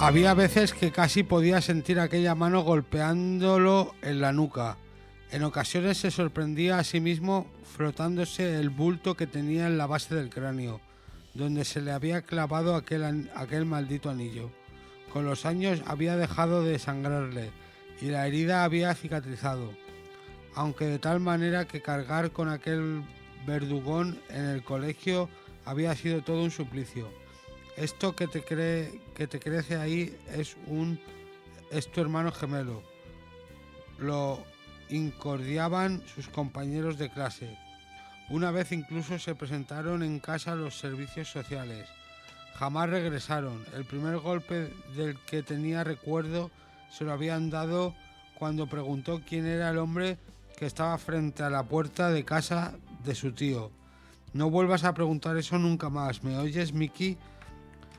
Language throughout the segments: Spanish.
Había veces que casi podía sentir aquella mano golpeándolo en la nuca. En ocasiones se sorprendía a sí mismo frotándose el bulto que tenía en la base del cráneo, donde se le había clavado aquel maldito anillo. Con los años había dejado de sangrarle y la herida había cicatrizado, aunque de tal manera que cargar con aquel verdugón en el colegio había sido todo un suplicio. Esto que te crece ahí es tu hermano gemelo. Lo incordiaban sus compañeros de clase. Una vez incluso se presentaron en casa los servicios sociales. Jamás regresaron. El primer golpe del que tenía recuerdo se lo habían dado cuando preguntó quién era el hombre que estaba frente a la puerta de casa de su tío. No vuelvas a preguntar eso nunca más, ¿me oyes, Mickey?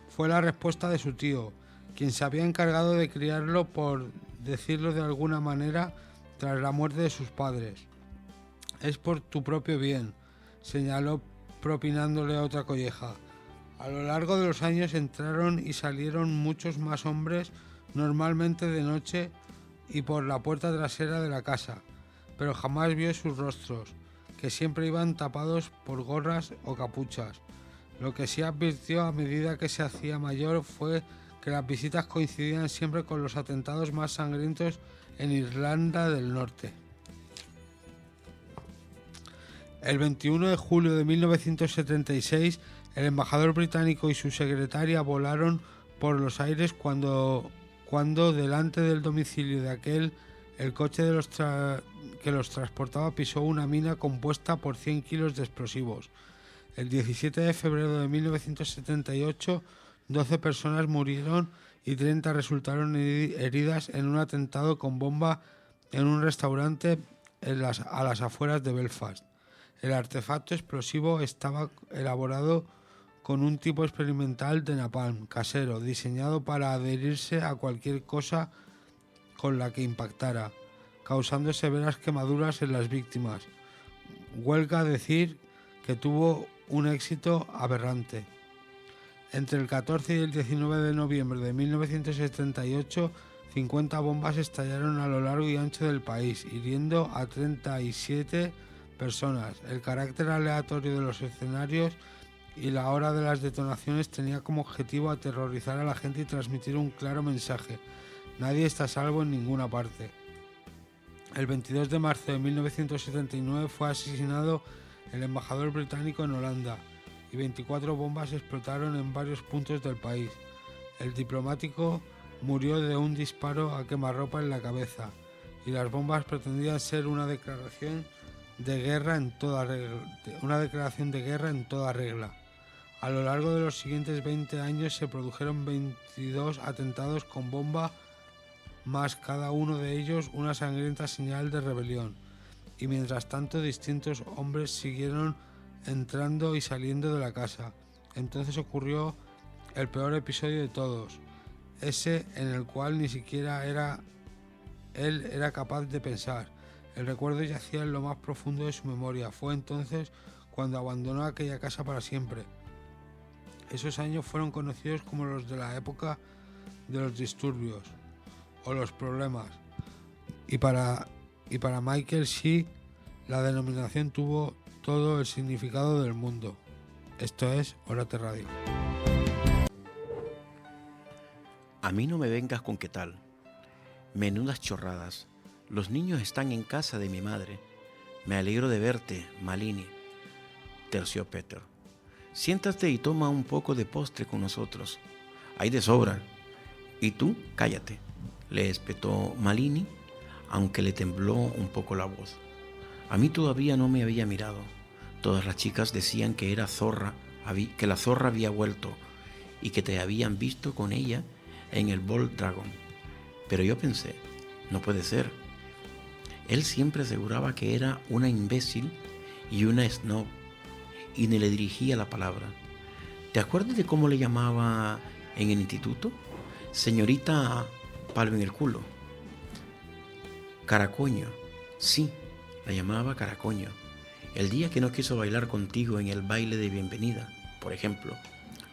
Fue la respuesta de su tío, quien se había encargado de criarlo, por decirlo de alguna manera, tras la muerte de sus padres. Es por tu propio bien, señaló propinándole otra colleja. A lo largo de los años entraron y salieron muchos más hombres, normalmente de noche y por la puerta trasera de la casa, pero jamás vio sus rostros, que siempre iban tapados por gorras o capuchas. Lo que sí advirtió a medida que se hacía mayor fue que las visitas coincidían siempre con los atentados más sangrientos en Irlanda del Norte. El 21 de julio de 1976, el embajador británico y su secretaria volaron por los aires cuando delante del domicilio de aquel, el coche que los transportaba pisó una mina compuesta por 100 kilos de explosivos. El 17 de febrero de 1978, 12 personas murieron y 30 resultaron heridas en un atentado con bomba en un restaurante a las afueras de Belfast. El artefacto explosivo estaba elaborado con un tipo experimental de napalm casero, diseñado para adherirse a cualquier cosa con la que impactara, causando severas quemaduras en las víctimas. Huelga decir que tuvo un éxito aberrante. Entre el 14 y el 19 de noviembre de 1978, 50 bombas estallaron a lo largo y ancho del país, hiriendo a 37 personas. El carácter aleatorio de los escenarios y la hora de las detonaciones tenía como objetivo aterrorizar a la gente y transmitir un claro mensaje: nadie está a salvo en ninguna parte. El 22 de marzo de 1979 fue asesinado el embajador británico en Holanda y 24 bombas explotaron en varios puntos del país. El diplomático murió de un disparo a quemarropa en la cabeza y las bombas pretendían ser una declaración de guerra en toda regla. A lo largo de los siguientes 20 años se produjeron 22 atentados con bomba, más cada uno de ellos una sangrienta señal de rebelión. Y mientras tanto distintos hombres siguieron entrando y saliendo de la casa. Entonces ocurrió el peor episodio de todos, ese en el cual ni siquiera él era capaz de pensar. El recuerdo yacía en lo más profundo de su memoria. Fue entonces cuando abandonó aquella casa para siempre. Esos años fueron conocidos como los de la época de los disturbios o los problemas. Y para Michael Shea, la denominación tuvo todo el significado del mundo. Esto es Orate Radio. A mí no me vengas con qué tal. Menudas chorradas. Los niños están en casa de mi madre. Me alegro de verte, Malini. Terció Peter. Siéntate y toma un poco de postre con nosotros. Hay de sobra. Y tú, cállate, le espetó Malini, aunque le tembló un poco la voz. A mí todavía no me había mirado. Todas las chicas decían que era zorra, que la zorra había vuelto y que te habían visto con ella en el Bold Dragon. Pero yo pensé, no puede ser. Él siempre aseguraba que era una imbécil y una snob y ni le dirigía la palabra. ¿Te acuerdas de cómo le llamaba en el instituto? Señorita palo en el culo. Caracoño. Sí, la llamaba Caracoño. El día que no quiso bailar contigo en el baile de bienvenida, por ejemplo,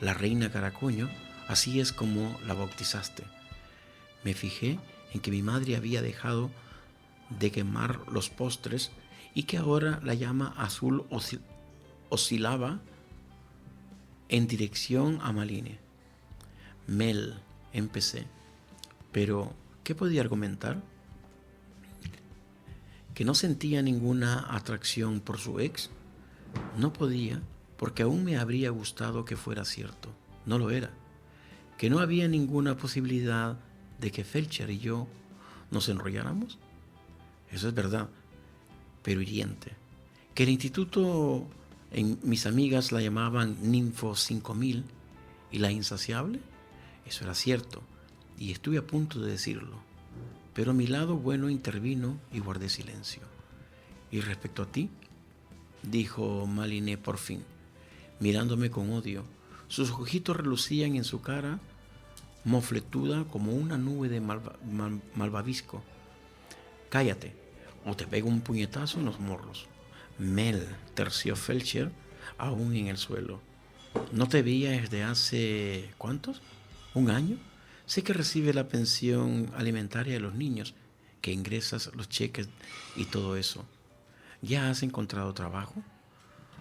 la reina Caracoño Así es como la bautizaste. Me fijé en que mi madre había dejado de quemar los postres y que ahora la llama azul oscilaba en dirección a Malini. Mel, empecé. Pero, ¿qué podía argumentar? ¿Que no sentía ninguna atracción por su ex? No podía, porque aún me habría gustado que fuera cierto. No lo era. ¿Que no había ninguna posibilidad de que Felcher y yo nos enrolláramos? Eso es verdad, pero hiriente. ¿Que el instituto, mis amigas la llamaban Ninfo 5000 y la insaciable? Eso era cierto, y estuve a punto de decirlo. Pero mi lado bueno intervino y guardé silencio. ¿Y respecto a ti?, dijo Malini por fin, mirándome con odio. Sus ojitos relucían en su cara mofletuda como una nube de malvavisco. Cállate, o te pego un puñetazo en los morros. Mel, terció Felcher, aún en el suelo. ¿No te veía desde hace... ¿cuántos? ¿Un año? Sé que recibe la pensión alimentaria de los niños, que ingresas los cheques y todo eso. ¿Ya has encontrado trabajo?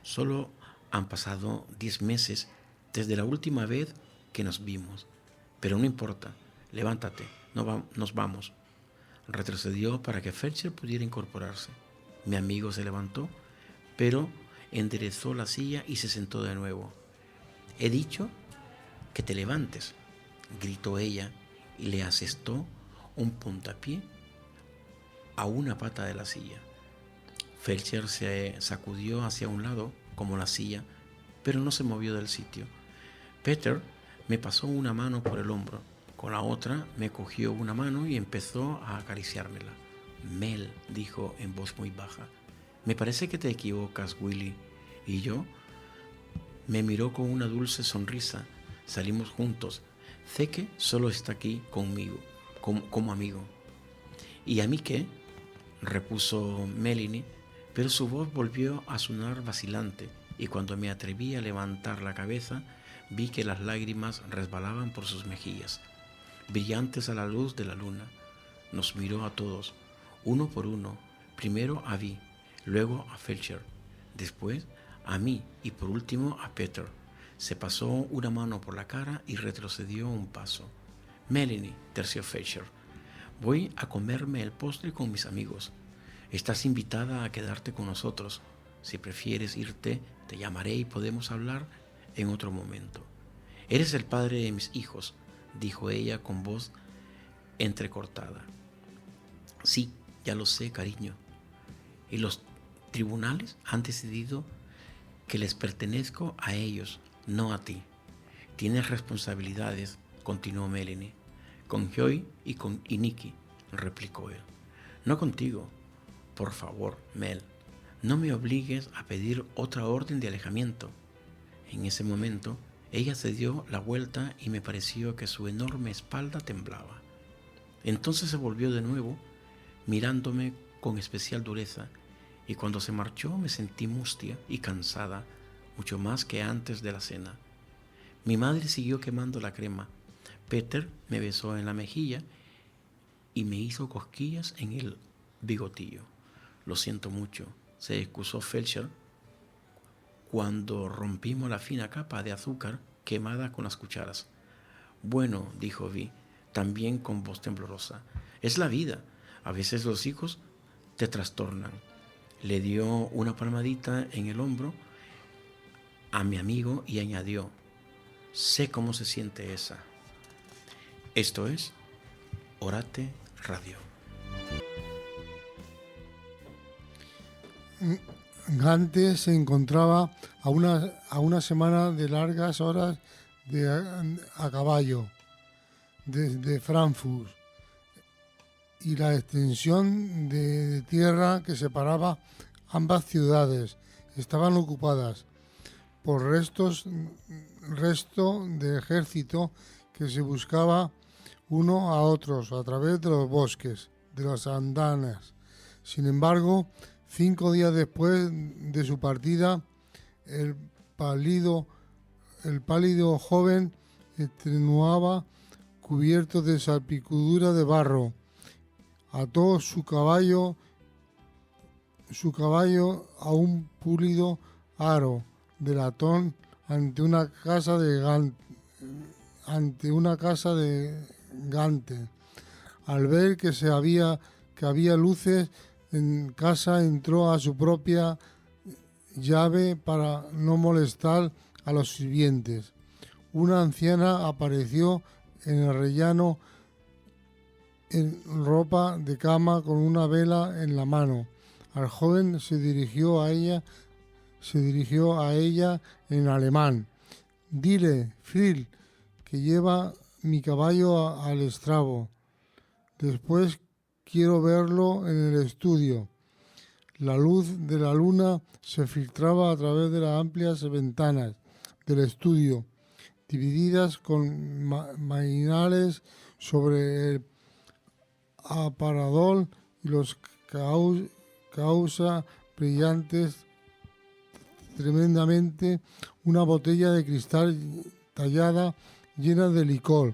Solo han pasado 10 meses desde la última vez que nos vimos. Pero no importa, levántate, nos vamos. Retrocedió para que Felcher pudiera incorporarse. Mi amigo se levantó, pero enderezó la silla y se sentó de nuevo. He dicho que te levantes, gritó ella y le asestó un puntapié a una pata de la silla. Felcher se sacudió hacia un lado, como la silla, pero no se movió del sitio. Peter me pasó una mano por el hombro, con la otra me cogió una mano y empezó a acariciármela. Mel, dijo en voz muy baja, me parece que te equivocas, Willy. ¿Y yo? Me miró con una dulce sonrisa. Salimos juntos. Zeke solo está aquí conmigo, como amigo. ¿Y a mí qué?, repuso Melanie, pero su voz volvió a sonar vacilante, y cuando me atreví a levantar la cabeza, vi que las lágrimas resbalaban por sus mejillas, brillantes a la luz de la luna. Nos miró a todos, uno por uno, primero a Vi, luego a Felcher, después a mí y por último a Peter. Se pasó una mano por la cara y retrocedió un paso. Melanie, terció Felcher, voy a comerme el postre con mis amigos. Estás invitada a quedarte con nosotros. Si prefieres irte, te llamaré y podemos hablar en otro momento. Eres el padre de mis hijos, dijo ella con voz entrecortada. Sí, ya lo sé, cariño. Y los tribunales han decidido que les pertenezco a ellos, no a ti. Tienes responsabilidades, continuó Melanie. Con Joy y con Nikki, replicó él. No contigo. Por favor, Mel, no me obligues a pedir otra orden de alejamiento. En ese momento, ella se dio la vuelta y me pareció que su enorme espalda temblaba. Entonces se volvió de nuevo, mirándome con especial dureza, y cuando se marchó me sentí mustia y cansada, mucho más que antes de la cena. Mi madre siguió quemando la crema. Peter me besó en la mejilla y me hizo cosquillas en el bigotillo. Lo siento mucho, se excusó Felcher cuando rompimos la fina capa de azúcar quemada con las cucharas. Bueno, dijo Vi, también con voz temblorosa, es la vida. A veces los hijos te trastornan. Le dio una palmadita en el hombro a mi amigo y añadió, sé cómo se siente esa. Esto es Orate Radio. Gante se encontraba a una semana de largas horas a caballo desde Frankfurt, y la extensión de tierra que separaba ambas ciudades estaban ocupadas por resto de ejército que se buscaba uno a otros a través de los bosques, de las andanas. Sin embargo, 5 días después de su partida, el pálido joven que trenuaba cubierto de salpicadura de barro. Ató su caballo a un pulido aro de latón ante una casa de Gante. Al ver que había luces en casa, entró a su propia llave para no molestar a los sirvientes. Una anciana apareció en el rellano en ropa de cama con una vela en la mano. Al joven se dirigió a ella en alemán. Dile, Phil, que lleva mi caballo al estrabo. Después quiero verlo en el estudio. La luz de la luna se filtraba a través de las amplias ventanas del estudio, divididas con mainales sobre el aparador y los causa brillantes tremendamente una botella de cristal tallada llena de licor,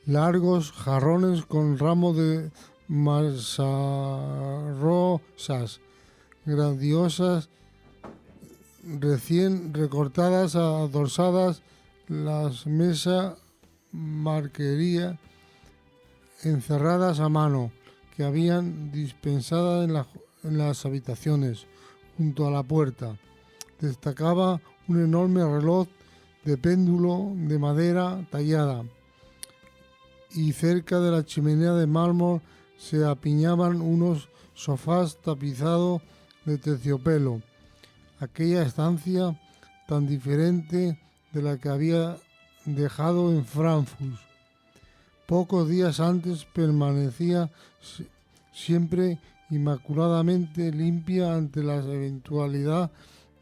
largos jarrones con ramos de marsarrosas grandiosas recién recortadas, adorsadas, las mesas marquería encerradas a mano que habían dispensadas en las habitaciones. Junto a la puerta destacaba un enorme reloj de péndulo de madera tallada, y cerca de la chimenea de mármol se apiñaban unos sofás tapizados de terciopelo. Aquella estancia tan diferente de la que había dejado en Frankfurt. Pocos días antes permanecía siempre inmaculadamente limpia ante la eventualidad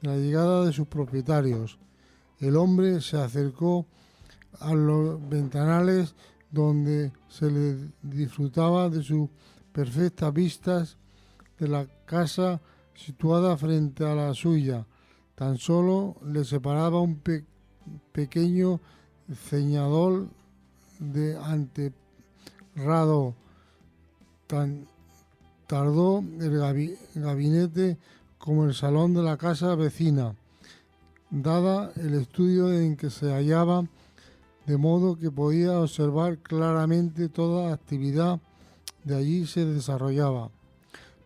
de la llegada de sus propietarios. El hombre se acercó a los ventanales donde se le disfrutaba de sus perfectas vistas de la casa situada frente a la suya. Tan solo le separaba un pequeño ceñador de anteprado. Tardó el gabinete como el salón de la casa vecina, dada el estudio en que se hallaba, de modo que podía observar claramente toda actividad de allí se desarrollaba.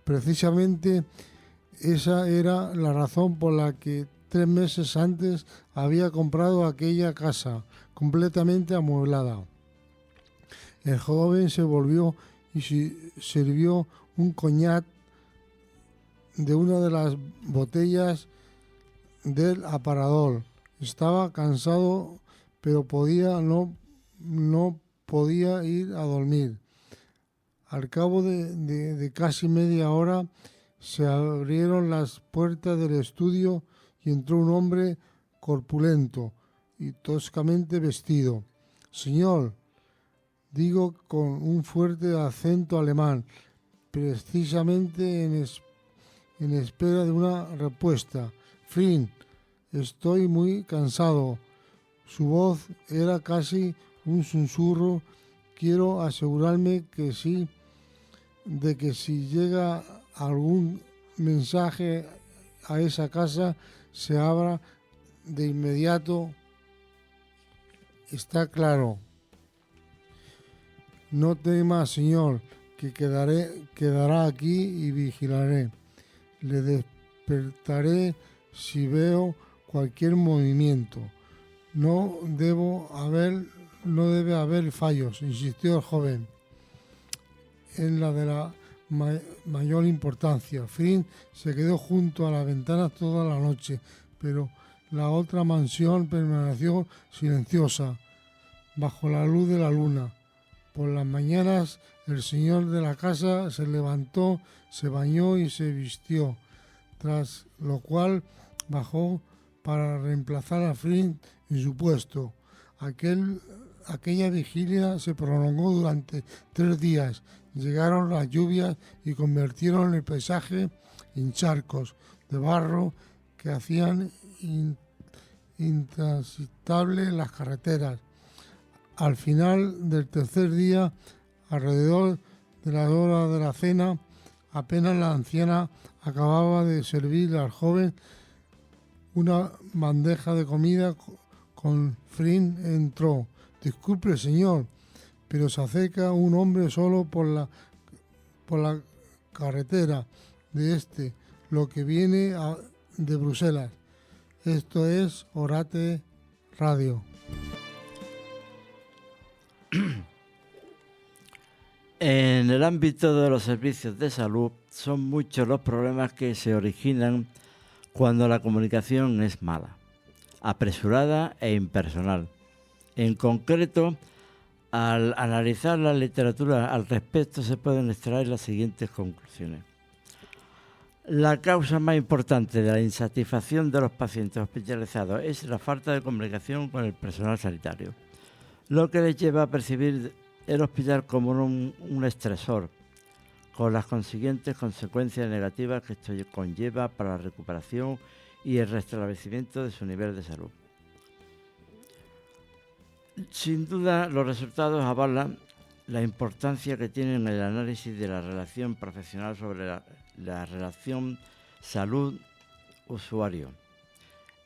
Precisamente esa era la razón por la que 3 meses antes había comprado aquella casa completamente amueblada. El joven se volvió y sirvió un coñac de una de las botellas del aparador. Estaba cansado, pero no podía ir a dormir. Al cabo de casi media hora se abrieron las puertas del estudio y entró un hombre corpulento y toscamente vestido. «Señor», digo con un fuerte acento alemán, precisamente en espera de una respuesta. «Fin, estoy muy cansado». Su voz era casi un susurro. «Quiero asegurarme de que si llega algún mensaje a esa casa, se abra de inmediato. ¿Está claro?» «No tema, señor, que quedará aquí y vigilaré. Le despertaré si veo cualquier movimiento. No debe haber fallos», insistió el joven, «en la de la mayor importancia». Finn se quedó junto a la ventana toda la noche, pero la otra mansión permaneció silenciosa, bajo la luz de la luna. Por las mañanas el señor de la casa se levantó, se bañó y se vistió, tras lo cual bajó para reemplazar a Flint en su puesto. Aquella vigilia se prolongó durante 3 días. Llegaron las lluvias y convirtieron el paisaje en charcos de barro que hacían intransitables las carreteras. Al final del tercer día, alrededor de la hora de la cena, apenas la anciana acababa de servir al joven una bandeja de comida con Flynn entró. «Disculpe, señor, pero se acerca un hombre solo por la carretera de lo que viene de Bruselas. Esto es Orate Radio». En el ámbito de los servicios de salud son muchos los problemas que se originan cuando la comunicación es mala, apresurada e impersonal. En concreto, al analizar la literatura al respecto se pueden extraer las siguientes conclusiones. La causa más importante de la insatisfacción de los pacientes hospitalizados es la falta de comunicación con el personal sanitario, lo que les lleva a percibir el hospital como un estresor, con las consiguientes consecuencias negativas que esto conlleva para la recuperación y el restablecimiento de su nivel de salud. Sin duda, los resultados avalan la importancia que tiene en el análisis de la relación profesional sobre la relación salud-usuario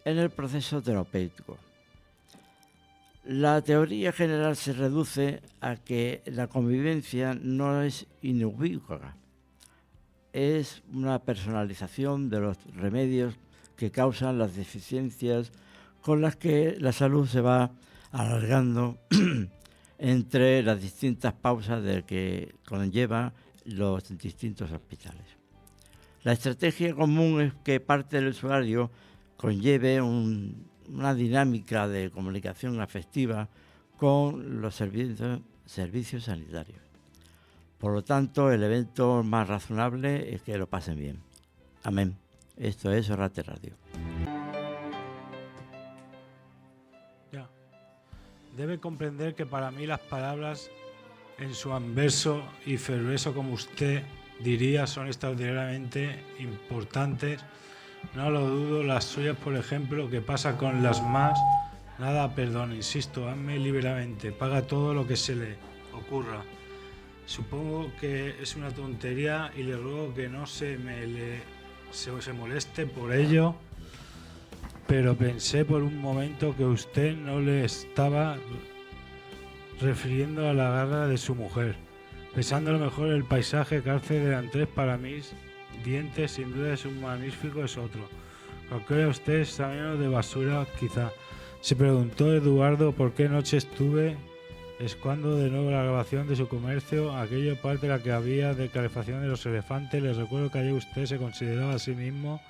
en el proceso terapéutico. La teoría general se reduce a que la convivencia no es inequívoca, es una personalización de los remedios que causan las deficiencias con las que la salud se va alargando entre las distintas pausas de que conllevan los distintos hospitales. La estrategia común es que parte del usuario conlleve una dinámica de comunicación afectiva con los servicios sanitarios. Por lo tanto, el evento más razonable es que lo pasen bien. Amén. Esto es Orate Radio. Ya. Debe comprender que para mí las palabras en su anverso y fervoroso, como usted diría, son extraordinariamente importantes. No lo dudo, las suyas, por ejemplo, que pasa con las más, nada, perdón, insisto, hazme liberamente, paga todo lo que se le ocurra. Supongo que es una tontería y le ruego que no se moleste por ello, pero pensé por un momento que usted no le estaba refiriendo a la garra de su mujer. Pensando a lo mejor el paisaje que hace de Andrés para mis dientes, sin duda es un magnífico, es otro. Cualquiera de ustedes está menos de basura, quizá. Se preguntó Eduardo por qué noche estuve escuando de nuevo la grabación de su comercio, aquella parte de la que había de calefacción de los elefantes. Les recuerdo que ayer usted se consideraba a sí mismo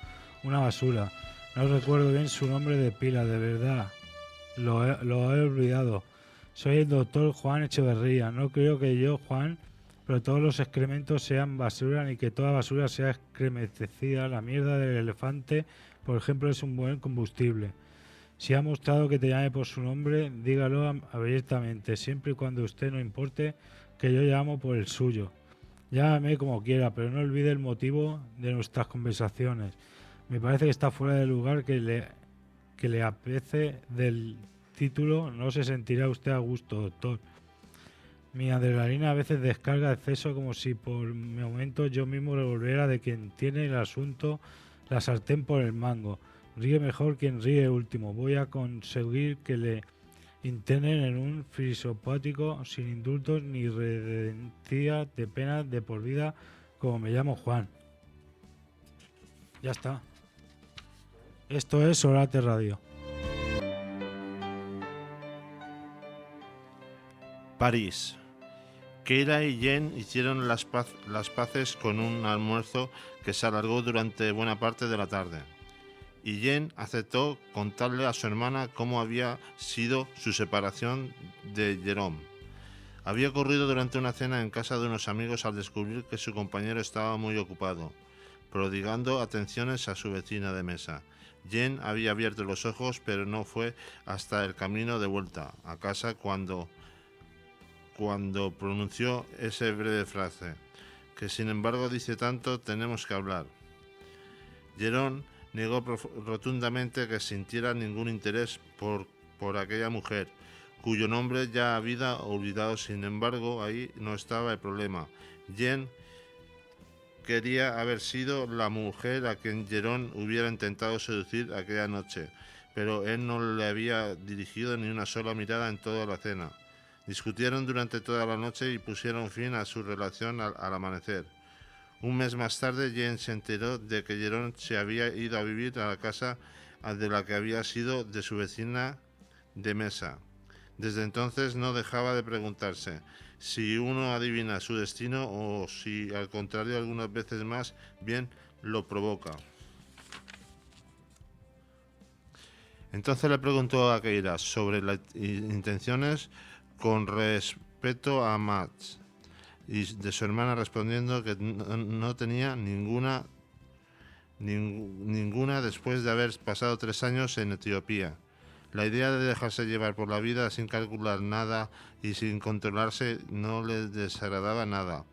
una basura. No recuerdo bien su nombre de pila, de verdad. Lo he olvidado. Soy el doctor Juan Echeverría. No creo que yo, Juan, pero todos los excrementos sean basura ni que toda basura sea excrementecida. La mierda del elefante, por ejemplo, es un buen combustible. Si ha mostrado que te llame por su nombre, dígalo abiertamente, siempre y cuando usted no importe que yo llamo por el suyo. Llámame como quiera, pero no olvide el motivo de nuestras conversaciones. Me parece que está fuera de lugar que le apece del título. No se sentirá usted a gusto, doctor. Mi adrenalina a veces descarga exceso, como si por momentos yo mismo revolviera de quien tiene el asunto la sartén por el mango. Ríe mejor quien ríe último. Voy a conseguir que le internen en un fisopático sin indultos ni redención de pena de por vida, como me llamo Juan. Ya está. Esto es Orate Radio. París. Keira y Jen hicieron las paces con un almuerzo que se alargó durante buena parte de la tarde. Y Jen aceptó contarle a su hermana cómo había sido su separación de Jerome. Había ocurrido durante una cena en casa de unos amigos al descubrir que su compañero estaba muy ocupado, prodigando atenciones a su vecina de mesa. Jen había abierto los ojos, pero no fue hasta el camino de vuelta a casa cuando pronunció esa breve frase, que sin embargo dice tanto: tenemos que hablar. Jerome negó rotundamente que sintiera ningún interés por aquella mujer, cuyo nombre ya había olvidado. Sin embargo, ahí no estaba el problema. Jean quería haber sido la mujer a quien Jerón hubiera intentado seducir aquella noche, pero él no le había dirigido ni una sola mirada en toda la cena. Discutieron durante toda la noche y pusieron fin a su relación al amanecer. Un mes más tarde, Jean se enteró de que Jerón se había ido a vivir a la casa de la que había sido de su vecina de mesa. Desde entonces no dejaba de preguntarse si uno adivina su destino o si, al contrario, algunas veces más bien lo provoca. Entonces le preguntó a Keira sobre las intenciones con respecto a Max, y de su hermana respondiendo que no tenía ninguna después de haber pasado 3 años en Etiopía. La idea de dejarse llevar por la vida sin calcular nada y sin controlarse no le desagradaba nada.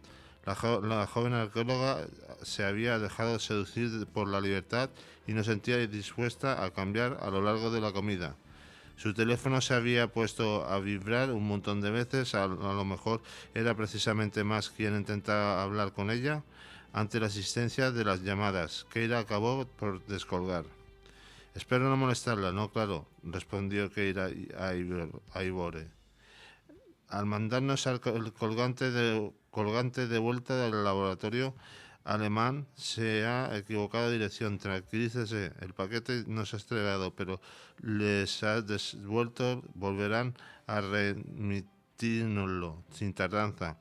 La joven arqueóloga se había dejado seducir por la libertad y no sentía dispuesta a cambiar a lo largo de la comida. Su teléfono se había puesto a vibrar un montón de veces, a lo mejor era precisamente Max quien intentaba hablar con ella. Ante la asistencia de las llamadas, Keira acabó por descolgar. «Espero no molestarla, no, claro», respondió Keira a Ivore. Al mandarnos el colgante de vuelta del laboratorio alemán, se ha equivocado de dirección. Tranquilícese, el paquete no se ha estrellado, pero les ha devuelto. Volverán a remitirnoslo sin tardanza.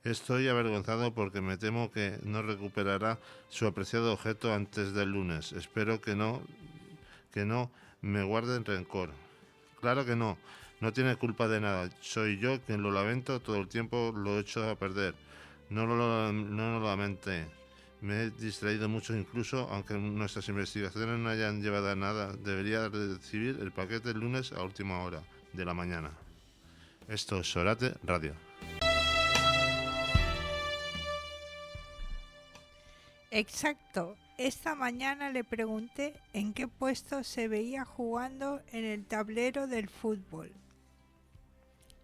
Estoy avergonzado porque me temo que no recuperará su apreciado objeto antes del lunes. Espero que no me guarden rencor. Claro que no tiene culpa de nada. Soy yo quien lo lamento, todo el tiempo lo he hecho a perder. No lo lamenté. Me he distraído mucho incluso, aunque nuestras investigaciones no hayan llevado a nada. Debería recibir el paquete el lunes a última hora de la mañana. Esto es Sorate Radio. Exacto. Esta mañana le pregunté en qué puesto se veía jugando en el tablero del fútbol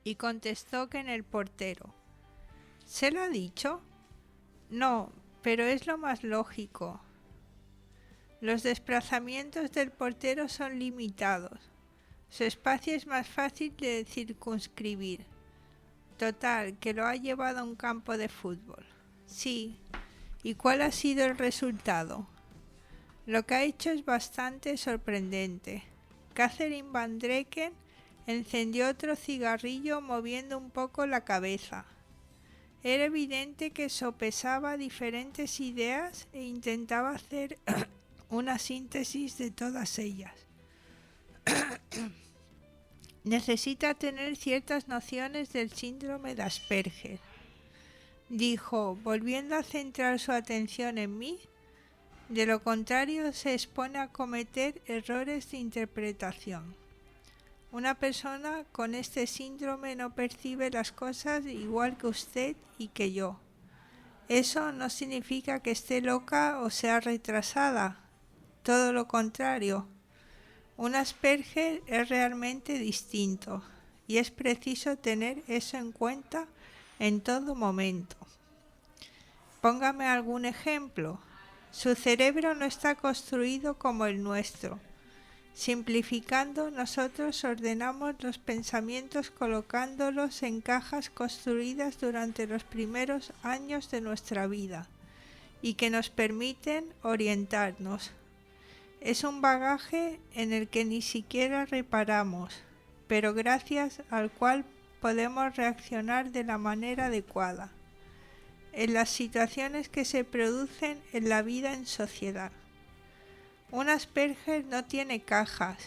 y contestó que en el portero. ¿Se lo ha dicho? No, pero es lo más lógico. Los desplazamientos del portero son limitados. Su espacio es más fácil de circunscribir. Total, que lo ha llevado a un campo de fútbol. Sí. ¿Y cuál ha sido el resultado? Lo que ha hecho es bastante sorprendente. Catherine Van Drecken encendió otro cigarrillo moviendo un poco la cabeza. Era evidente que sopesaba diferentes ideas e intentaba hacer una síntesis de todas ellas. Necesita tener ciertas nociones del síndrome de Asperger, dijo, volviendo a centrar su atención en mí. De lo contrario, se expone a cometer errores de interpretación. Una persona con este síndrome no percibe las cosas igual que usted y que yo. Eso no significa que esté loca o sea retrasada. Todo lo contrario. Un Asperger es realmente distinto y es preciso tener eso en cuenta en todo momento. Póngame algún ejemplo. Su cerebro no está construido como el nuestro. Simplificando, nosotros ordenamos los pensamientos colocándolos en cajas construidas durante los primeros años de nuestra vida y que nos permiten orientarnos. Es un bagaje en el que ni siquiera reparamos, pero gracias al cual podemos reaccionar de la manera adecuada en las situaciones que se producen en la vida en sociedad. Un Asperger no tiene cajas,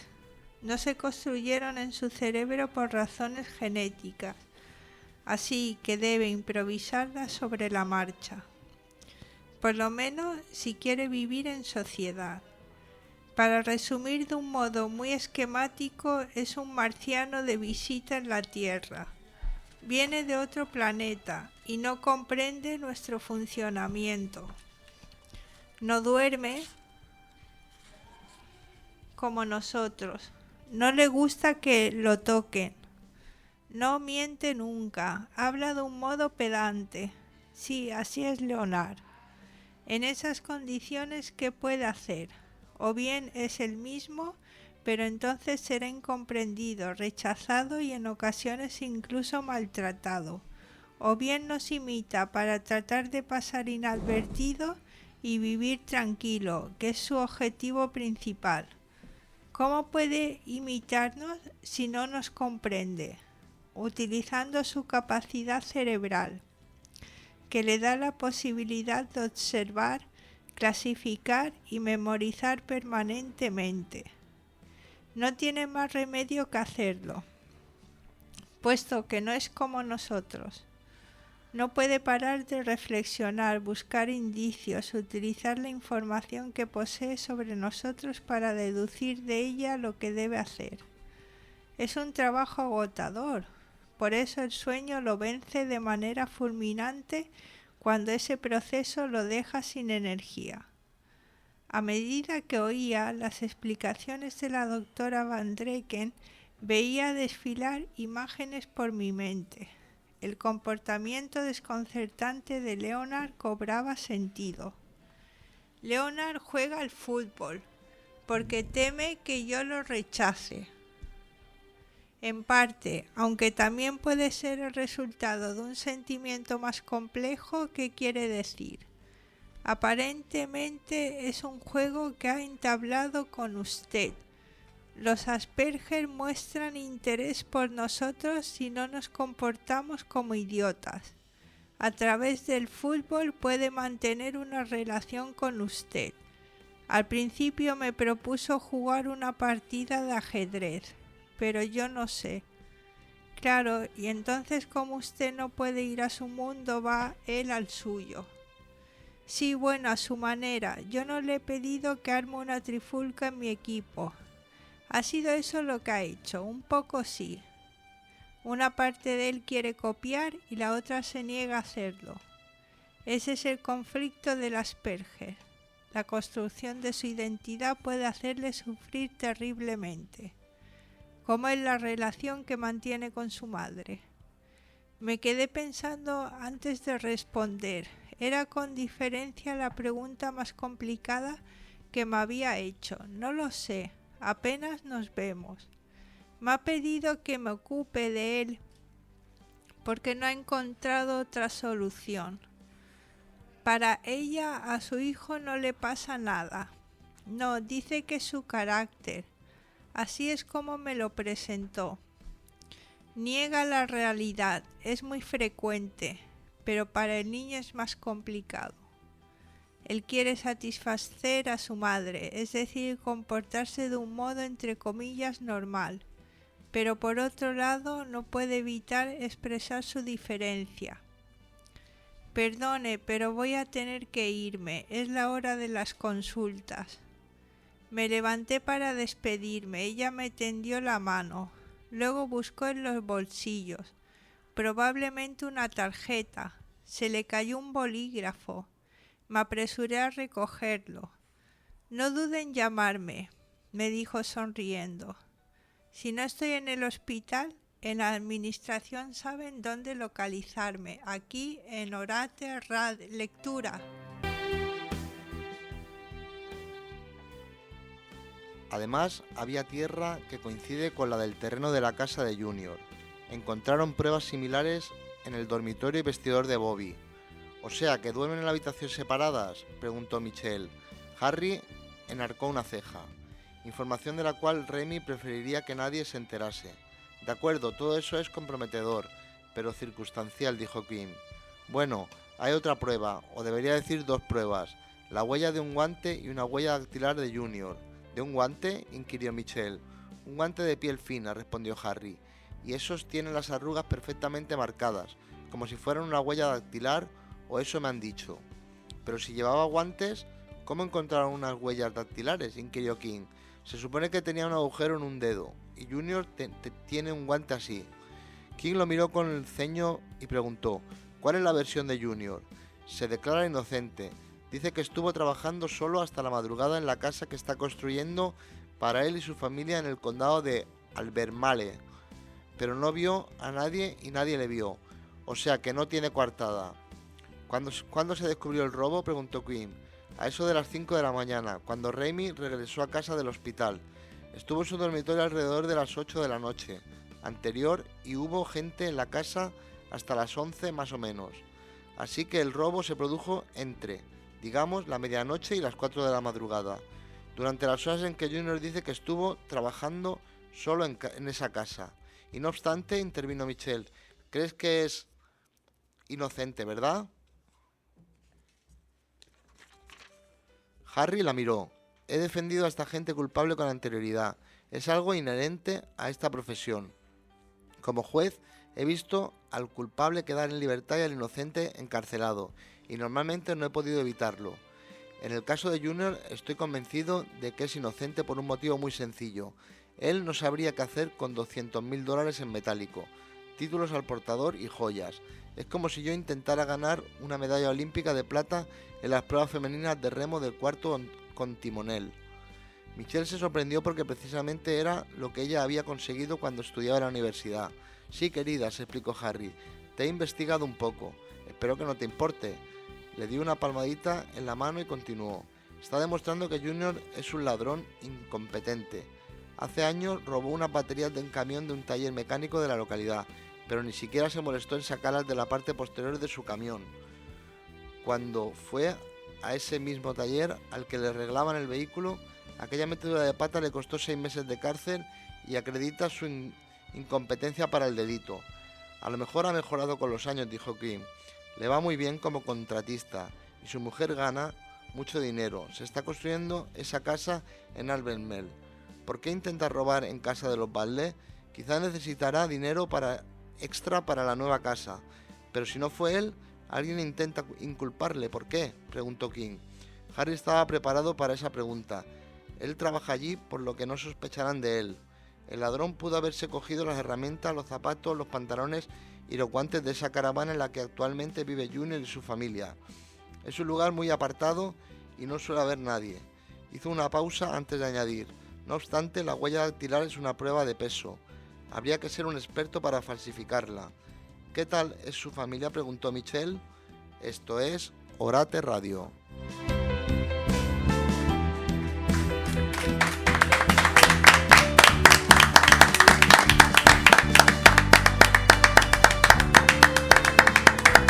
no se construyeron en su cerebro por razones genéticas, así que debe improvisarlas sobre la marcha, por lo menos si quiere vivir en sociedad. Para resumir de un modo muy esquemático, es un marciano de visita en la Tierra. Viene de otro planeta y no comprende nuestro funcionamiento. No duerme, como nosotros. No le gusta que lo toquen. No miente nunca. Habla de un modo pedante. Sí, así es Leonard. En esas condiciones, ¿qué puede hacer? O bien es el mismo, pero entonces será incomprendido, rechazado y en ocasiones incluso maltratado. O bien nos imita para tratar de pasar inadvertido y vivir tranquilo, que es su objetivo principal. ¿Cómo puede imitarnos si no nos comprende? Utilizando su capacidad cerebral, que le da la posibilidad de observar, clasificar y memorizar permanentemente. No tiene más remedio que hacerlo, puesto que no es como nosotros. No puede parar de reflexionar, buscar indicios, utilizar la información que posee sobre nosotros para deducir de ella lo que debe hacer. Es un trabajo agotador, por eso el sueño lo vence de manera fulminante cuando ese proceso lo deja sin energía. A medida que oía las explicaciones de la doctora Van Drecken, veía desfilar imágenes por mi mente. El comportamiento desconcertante de Leonard cobraba sentido. Leonard juega al fútbol porque teme que yo lo rechace. En parte, aunque también puede ser el resultado de un sentimiento más complejo, ¿qué quiere decir? Aparentemente es un juego que ha entablado con usted. Los Asperger muestran interés por nosotros si no nos comportamos como idiotas. A través del fútbol puede mantener una relación con usted. Al principio me propuso jugar una partida de ajedrez, pero yo no sé. Claro, y entonces como usted no puede ir a su mundo, va él al suyo. Sí, bueno, a su manera. Yo no le he pedido que arme una trifulca en mi equipo. Ha sido eso lo que ha hecho, un poco sí. Una parte de él quiere copiar y la otra se niega a hacerlo. Ese es el conflicto del Asperger. La construcción de su identidad puede hacerle sufrir terriblemente. ¿Cómo es la relación que mantiene con su madre? Me quedé pensando antes de responder. Era con diferencia la pregunta más complicada que me había hecho. No lo sé. Apenas nos vemos. Me ha pedido que me ocupe de él porque no ha encontrado otra solución. Para ella, a su hijo no le pasa nada. No, dice que es su carácter. Así es como me lo presentó. Niega la realidad, es muy frecuente, pero para el niño es más complicado. Él quiere satisfacer a su madre, es decir, comportarse de un modo entre comillas normal, pero por otro lado no puede evitar expresar su diferencia. Perdone, pero voy a tener que irme, es la hora de las consultas. Me levanté para despedirme, ella me tendió la mano, luego buscó en los bolsillos, probablemente una tarjeta, se le cayó un bolígrafo. Me apresuré a recogerlo. No dude en llamarme, me dijo sonriendo. Si no estoy en el hospital, en la administración saben dónde localizarme. Aquí en Orate Rad Lectura. Además, había tierra que coincide con la del terreno de la casa de Junior. Encontraron pruebas similares en el dormitorio y vestidor de Bobby. «¿O sea, que duermen en la habitación separadas?», preguntó Michelle. Harry enarcó una ceja. Información de la cual Remy preferiría que nadie se enterase. «De acuerdo, todo eso es comprometedor, pero circunstancial», dijo Kim. «Bueno, hay otra prueba, o debería decir dos pruebas. La huella de un guante y una huella dactilar de Junior». «¿De un guante?», inquirió Michelle. «Un guante de piel fina», respondió Harry. «Y esos tienen las arrugas perfectamente marcadas, como si fueran una huella dactilar, o eso me han dicho». «Pero si llevaba guantes, ¿cómo encontraron unas huellas dactilares?», inquirió King. «Se supone que tenía un agujero en un dedo, y Junior tiene un guante así». King lo miró con el ceño y preguntó: «¿Cuál es la versión de Junior?». «Se declara inocente. Dice que estuvo trabajando solo hasta la madrugada en la casa que está construyendo para él y su familia en el condado de Albemarle, pero no vio a nadie y nadie le vio, o sea que no tiene coartada. ¿Cuándo se descubrió el robo?, preguntó Quinn. A eso de las 5 de la mañana, cuando Raimi regresó a casa del hospital. Estuvo en su dormitorio alrededor de las 8 de la noche anterior y hubo gente en la casa hasta las 11 más o menos. Así que el robo se produjo entre, digamos, la medianoche y las 4 de la madrugada, durante las horas en que Junior dice que estuvo trabajando solo en esa casa. Y no obstante, intervino Michelle, ¿crees que es inocente, verdad? Harry la miró. He defendido a esta gente culpable con anterioridad. Es algo inherente a esta profesión. Como juez, he visto al culpable quedar en libertad y al inocente encarcelado, y normalmente no he podido evitarlo. En el caso de Junior, estoy convencido de que es inocente por un motivo muy sencillo. Él no sabría qué hacer con $200.000 en metálico, títulos al portador y joyas. Es como si yo intentara ganar una medalla olímpica de plata en las pruebas femeninas de remo del cuarto con timonel. Michelle se sorprendió porque precisamente era lo que ella había conseguido cuando estudiaba en la universidad. Sí, querida, se explicó Harry, te he investigado un poco. Espero que no te importe. Le dio una palmadita en la mano y continuó. Está demostrando que Junior es un ladrón incompetente. Hace años robó unas baterías de un camión de un taller mecánico de la localidad, pero ni siquiera se molestó en sacarlas de la parte posterior de su camión. Cuando fue a ese mismo taller al que le arreglaban el vehículo, aquella metedura de pata le costó 6 meses de cárcel y acredita su incompetencia para el delito. A lo mejor ha mejorado con los años, dijo Kim. Le va muy bien como contratista y su mujer gana mucho dinero. Se está construyendo esa casa en Albemarle. ¿Por qué intenta robar en casa de los Bradley? Quizás necesitará dinero extra para la nueva casa. Pero si no fue él, alguien intenta inculparle. ¿Por qué?, preguntó King. Harry estaba preparado para esa pregunta. Él trabaja allí, por lo que no sospecharán de él. El ladrón pudo haberse cogido las herramientas, los zapatos, los pantalones y los guantes de esa caravana en la que actualmente vive Junior y su familia. Es un lugar muy apartado y no suele haber nadie. Hizo una pausa antes de añadir. No obstante, la huella dactilar es una prueba de peso. Habría que ser un experto para falsificarla. ¿Qué tal es su familia?, preguntó Michelle. Esto es Orate Radio.